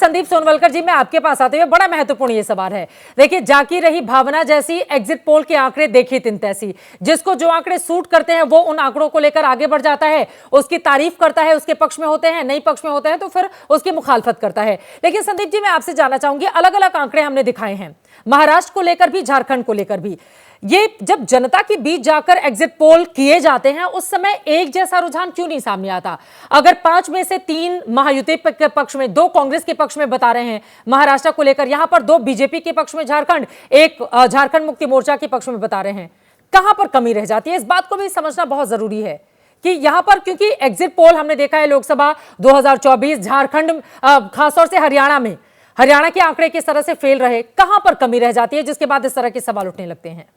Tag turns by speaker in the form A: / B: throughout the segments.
A: संदीप सोनवलकर जी, मैं आपके पास आते हुए बड़ा महत्वपूर्ण ये सवाल है। देखिए, जाकी रही भावना जैसी, एग्जिट पोल के आंकड़े देखी तिन तैसी। जिसको जो आंकड़े सूट करते हैं वो उन आंकड़ों को लेकर आगे बढ़ जाता है, उसकी तारीफ करता है, उसके पक्ष में होते हैं, नहीं पक्ष में होते हैं तो फिर उसकी मुखालफत करता है। लेकिन संदीप जी, मैं आपसे जानना चाहूंगी, अलग अलग आंकड़े हमने दिखाए हैं, महाराष्ट्र को लेकर भी, झारखंड को लेकर भी। ये जब जनता के बीच जाकर एग्जिट पोल किए जाते हैं, उस समय एक जैसा रुझान क्यों नहीं सामने आता? अगर 5 में से 3 महायुति के पक्ष में, 2 कांग्रेस के पक्ष में बता रहे हैं महाराष्ट्र को लेकर, यहां पर 2 बीजेपी के पक्ष में झारखंड, 1 झारखंड मुक्ति मोर्चा के पक्ष में बता रहे हैं, कहां पर कमी रह जाती है? इस बात को भी समझना बहुत जरूरी है कि यहां पर, क्योंकि एग्जिट पोल हमने देखा है लोकसभा 2024, झारखंड, खासतौर से हरियाणा के आंकड़े किस तरह से फेल रहे, कहां पर कमी रह जाती है जिसके बाद इस तरह के सवाल उठने लगते हैं?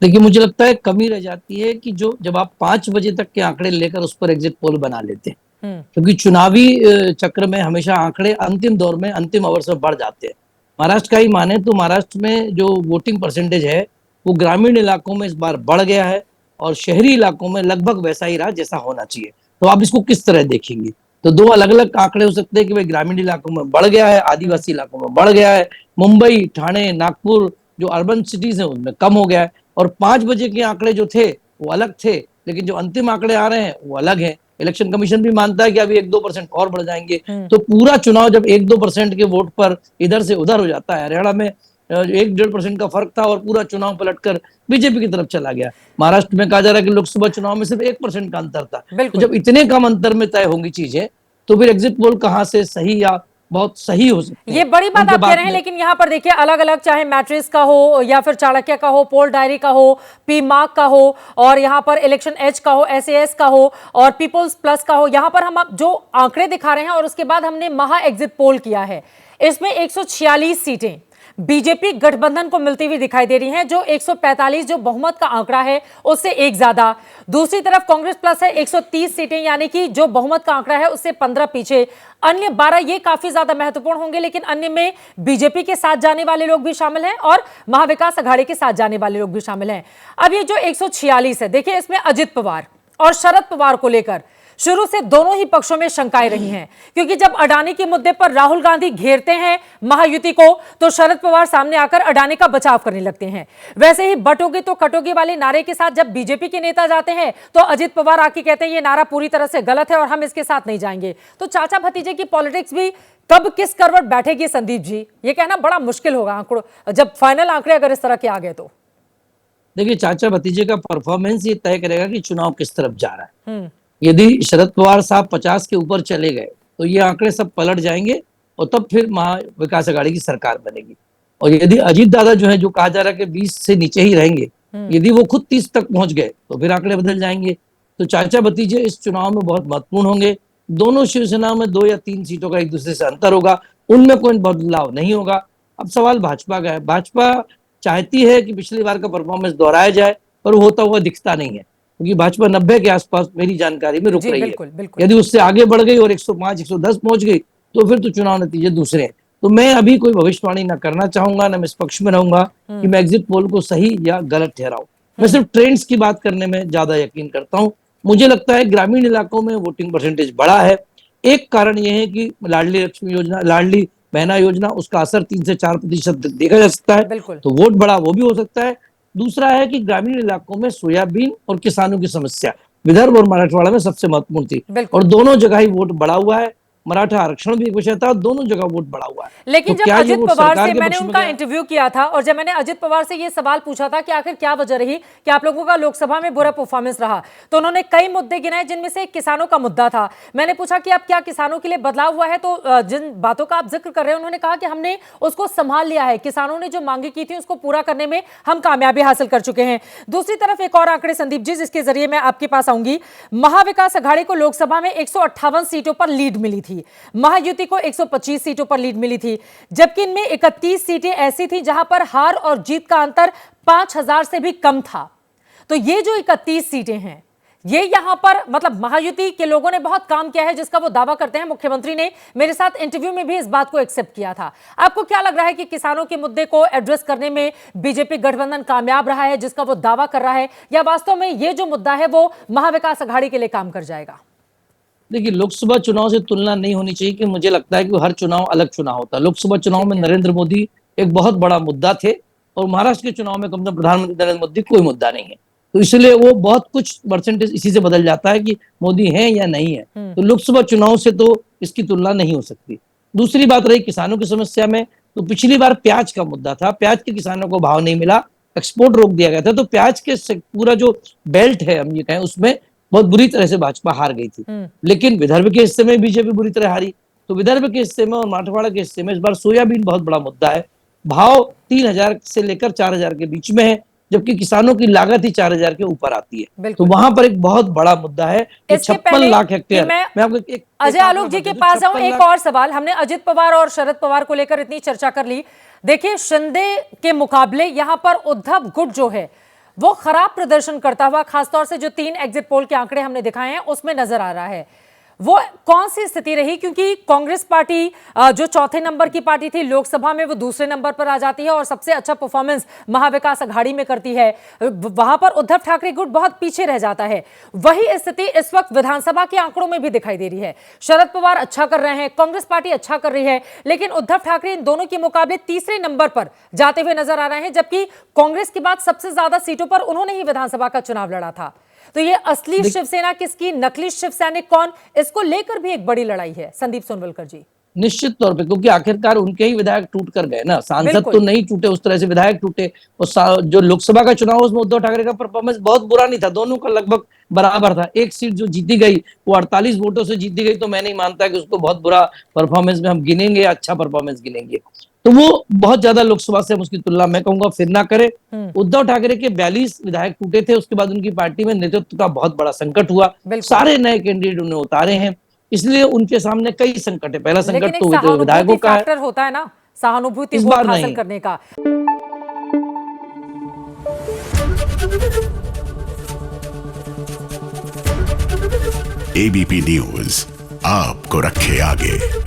B: देखिए, मुझे लगता है कमी रह जाती है कि जब आप 5 बजे तक के आंकड़े लेकर उस पर एग्जिट पोल बना लेते हैं, क्योंकि चुनावी चक्र में हमेशा आंकड़े अंतिम दौर में, अंतिम अवर्स में बढ़ जाते हैं। महाराष्ट्र का ही माने तो महाराष्ट्र में जो वोटिंग परसेंटेज है वो ग्रामीण इलाकों में इस बार बढ़ गया है और शहरी इलाकों में लगभग वैसा ही रहा जैसा होना चाहिए। तो आप इसको किस तरह देखेंगे? तो 2 अलग अलग आंकड़े हो सकते हैं कि भाई ग्रामीण इलाकों में बढ़ गया है, आदिवासी इलाकों में बढ़ गया है, मुंबई, ठाणे, नागपुर जो अर्बन सिटीज हैं उनमें कम हो गया है। और 5 बजे के आंकड़े जो थे वो अलग थे, लेकिन जो अंतिम आंकड़े आ रहे हैं वो अलग हैं। इलेक्शन कमीशन भी मानता है कि अभी 1-2% और बढ़ जाएंगे। तो पूरा चुनाव जब 1-2% के वोट पर इधर से उधर हो जाता है, हरियाणा में 1-1.5% का फर्क था और पूरा चुनाव पलटकर बीजेपी की तरफ चला गया। महाराष्ट्र में कहा जा रहा है कि लोकसभा चुनाव में सिर्फ 1% का अंतर था। तो जब इतने कम अंतर में तय होंगी चीजें, तो फिर एग्जिट पोल कहाँ से सही या बहुत सही हो सकते हैं?
A: ये बड़ी बात आप कह रहे हैं, लेकिन यहाँ पर देखिए, अलग अलग, चाहे मैट्रिक्स का हो या फिर चाणक्य का हो, पोल डायरी का हो, पी मार्क का हो, और यहाँ पर इलेक्शन एज का हो, SAS का हो, और पीपल्स प्लस का हो, यहाँ पर हम जो आंकड़े दिखा रहे हैं और उसके बाद हमने महा एग्जिट पोल किया है, इसमें 146 सीटें बीजेपी गठबंधन को मिलती हुई दिखाई दे रही हैं, जो 145 जो बहुमत का आंकड़ा है उससे एक ज्यादा। दूसरी तरफ कांग्रेस प्लस है 130 सीटें, यानी कि जो बहुमत का आंकड़ा है उससे 15 पीछे। अन्य 12 ये काफी ज्यादा महत्वपूर्ण होंगे, लेकिन अन्य में बीजेपी के साथ जाने वाले लोग भी शामिल हैं और महाविकास अघाड़ी के साथ जाने वाले लोग भी शामिल हैं। अब ये जो 146 है, देखिए, इसमें अजित पवार और शरद पवार को लेकर शुरू से दोनों ही पक्षों में शंकाएं रही हैं, क्योंकि जब अडानी के मुद्दे पर राहुल गांधी घेरते हैं महायुति को, तो शरद पवार सामने आकर अडानी का बचाव करने लगते हैं। वैसे ही बटोगे तो कटोगे वाले नारे के साथ जब बीजेपी के नेता जाते हैं तो अजित पवार आके कहते हैं ये नारा पूरी तरह से गलत है और हम इसके साथ नहीं जाएंगे। तो चाचा भतीजे की पॉलिटिक्स भी कब किस करवट बैठेगी संदीप जी, ये कहना बड़ा मुश्किल होगा आंकड़ों, जब फाइनल आंकड़े अगर इस तरह के आ गए तो।
B: देखिए, चाचा भतीजे का परफॉर्मेंस ये तय करेगा कि चुनाव किस तरफ जा रहा है। यदि शरद पवार साहब 50 के ऊपर चले गए तो ये आंकड़े सब पलट जाएंगे और तब फिर महाविकास अघाड़ी की सरकार बनेगी। और यदि अजीत दादा जो है, जो कहा जा रहा है कि 20 से नीचे ही रहेंगे, यदि वो खुद 30 तक पहुंच गए तो फिर आंकड़े बदल जाएंगे। तो चाचा भतीजे इस चुनाव में बहुत महत्वपूर्ण होंगे। दोनों शिवसेना में 2 या 3 सीटों का एक दूसरे से अंतर होगा, उनमें कोई बदलाव नहीं होगा। अब सवाल भाजपा का है। भाजपा चाहती है कि पिछली बार का परफॉर्मेंस दोहराया जाए, पर वो होता हुआ दिखता नहीं है, क्योंकि भाजपा 90 के आसपास मेरी जानकारी में रुक रही है। यदि उससे आगे बढ़ गई और 105, 110 पहुंच गई तो फिर तो चुनाव नतीजे दूसरे हैं। तो मैं अभी कोई भविष्यवाणी ना करना चाहूंगा, ना मैं इस पक्ष में रहूंगा कि मैं एग्जिट पोल को सही या गलत ठहराऊं। मैं सिर्फ ट्रेंड्स की बात करने में ज्यादा यकीन करता हूं। मुझे लगता है ग्रामीण इलाकों में वोटिंग परसेंटेज बढ़ा है। एक कारण यह है कि लाडली लक्ष्मी योजना, लाडली बहना योजना, उसका असर 3 से 4% देखा जा सकता है, तो वोट बढ़ा वो भी हो सकता है। दूसरा है कि ग्रामीण इलाकों में सोयाबीन और किसानों की समस्या विदर्भ और मराठवाड़ा में सबसे महत्वपूर्ण थी, और दोनों जगह ही वोट बढ़ा हुआ है। मराठा आरक्षण भी एक विषय था, दोनों जगह वोट बढ़ा हुआ है।
A: लेकिन जब अजित पवार से मैंने उनका इंटरव्यू किया था और जब मैंने अजित पवार से ये सवाल पूछा था कि आखिर क्या वजह रही कि आप लोगों का लोकसभा में बुरा परफॉर्मेंस रहा, तो उन्होंने कई मुद्दे गिनाए, जिनमें से किसानों का मुद्दा था। मैंने पूछा कि अब क्या किसानों के लिए बदलाव हुआ है, तो जिन बातों का आप जिक्र कर रहे हैं, उन्होंने कहा कि हमने उसको संभाल लिया है, किसानों ने जो मांगे की थी उसको पूरा करने में हम कामयाबी हासिल कर चुके हैं। दूसरी तरफ एक और आंकड़े संदीप जी, जिसके जरिए मैं आपके पास आऊंगी, महाविकास अघाड़ी को लोकसभा में 158 सीटों पर लीड मिली थी, महायुति को 125 सीटों पर लीड मिली थी, जबकि इनमें 31 सीटें ऐसी थी जहां पर हार और जीत का अंतर 5000 से भी कम था। तो ये जो 31 सीटें हैं, ये यहां पर मतलब महायुति के लोगों ने बहुत काम किया है, जिसका वो दावा करते हैं। मुख्यमंत्री ने मेरे साथ इंटरव्यू में भी इस बात को एक्सेप्ट किया था। आपको क्या लग रहा है कि किसानों के मुद्दे को एड्रेस करने में बीजेपी गठबंधन कामयाब रहा है, जिसका वो दावा कर रहा है, या वास्तव में ये जो मुद्दा है वो महाविकास अघाड़ी के लिए काम कर जाएगा?
B: देखिए, लोकसभा चुनाव से तुलना नहीं होनी चाहिए कि मुझे लगता है कि हर चुनाव अलग चुनाव होता है। लोकसभा चुनाव में नरेंद्र मोदी एक बहुत बड़ा मुद्दा थे और महाराष्ट्र के चुनाव में कम से कम प्रधानमंत्री नरेंद्र मोदी कोई मुद्दा नहीं है, तो इसलिए वो बहुत कुछ परसेंटेज इसी से बदल जाता है कि मोदी है या नहीं है। तो लोकसभा चुनाव से तो इसकी तुलना नहीं हो सकती। दूसरी बात रही किसानों की समस्या में, तो पिछली बार प्याज का मुद्दा था, प्याज के किसानों को भाव नहीं मिला, एक्सपोर्ट रोक दिया गया था, तो प्याज के पूरा जो बेल्ट है हम ये कहें उसमें बहुत बुरी तरह से भाजपा हार गई थी। लेकिन विदर्भ के हिस्से में बीजेपी बुरी तरह हारी, तो विदर्भ के हिस्से में और मराठवाड़ा के हिस्से में इस बार सोयाबीन बहुत बड़ा मुद्दा है। भाव 3,000 से लेकर 4,000 के बीच में है, जबकि किसानों की लागत ही 4,000 के ऊपर आती है। तो वहां पर एक बहुत बड़ा मुद्दा है कि 56 लाख हेक्टेयर। मैं आपको एक
A: अजय आलोक जी के पास आऊं, एक और सवाल। हमने अजित पवार और शरद पवार को लेकर इतनी चर्चा कर ली, देखिए शिंदे के मुकाबले यहां पर उद्धव गुट जो है वो खराब प्रदर्शन करता हुआ, खासतौर से जो 3 एग्जिट पोल के आंकड़े हमने दिखाए हैं उसमें नजर आ रहा है। वो कौन सी स्थिति रही, क्योंकि कांग्रेस पार्टी जो चौथे नंबर की पार्टी थी लोकसभा में, वो दूसरे नंबर पर आ जाती है और सबसे अच्छा परफॉर्मेंस महाविकास अघाड़ी में करती है, वहां पर उद्धव ठाकरे गुट बहुत पीछे रह जाता है। वही स्थिति इस वक्त विधानसभा के आंकड़ों में भी दिखाई दे रही है। शरद पवार अच्छा कर रहे हैं, कांग्रेस पार्टी अच्छा कर रही है, लेकिन उद्धव ठाकरे इन दोनों के मुकाबले तीसरे नंबर पर जाते हुए नजर आ रहे हैं, जबकि कांग्रेस के बाद सबसे ज्यादा सीटों पर उन्होंने ही विधानसभा का चुनाव लड़ा था। तो ये असली शिवसेना किसकी, नकली शिव सैनिक कौन, इसको लेकर भी एक बड़ी लड़ाई है। संदीप सोनवलकर जी,
B: निश्चित तौर पे, क्योंकि आखिरकार उनके ही विधायक टूट कर गए ना, सांसद तो नहीं टूटे उस तरह से, विधायक टूटे। और जो लोकसभा का चुनाव उसमें उद्धव ठाकरे का परफॉर्मेंस बहुत बुरा नहीं था, दोनों का लगभग बराबर था। एक सीट जो जीती गई वो 48 वोटों से जीती गई, तो मैं नहीं मानता कि उसको बहुत बुरा परफॉर्मेंस में हम गिनेंगे या अच्छा परफॉर्मेंस गिनेंगे। तो वो बहुत ज्यादा लोकसभा से हम उसकी तुलना मैं कहूंगा फिर ना करें। उद्धव ठाकरे के 42 विधायक टूटे थे, उसके बाद उनकी पार्टी में नेतृत्व का बहुत बड़ा संकट हुआ, सारे नए कैंडिडेट उन्हें उतारे हैं, इसलिए उनके सामने कई संकट है। पहला संकट तो विधायकों का है,
A: होता है ना, सहानुभूति हासिल करने का।
C: एबीपी न्यूज आपको रखे आगे।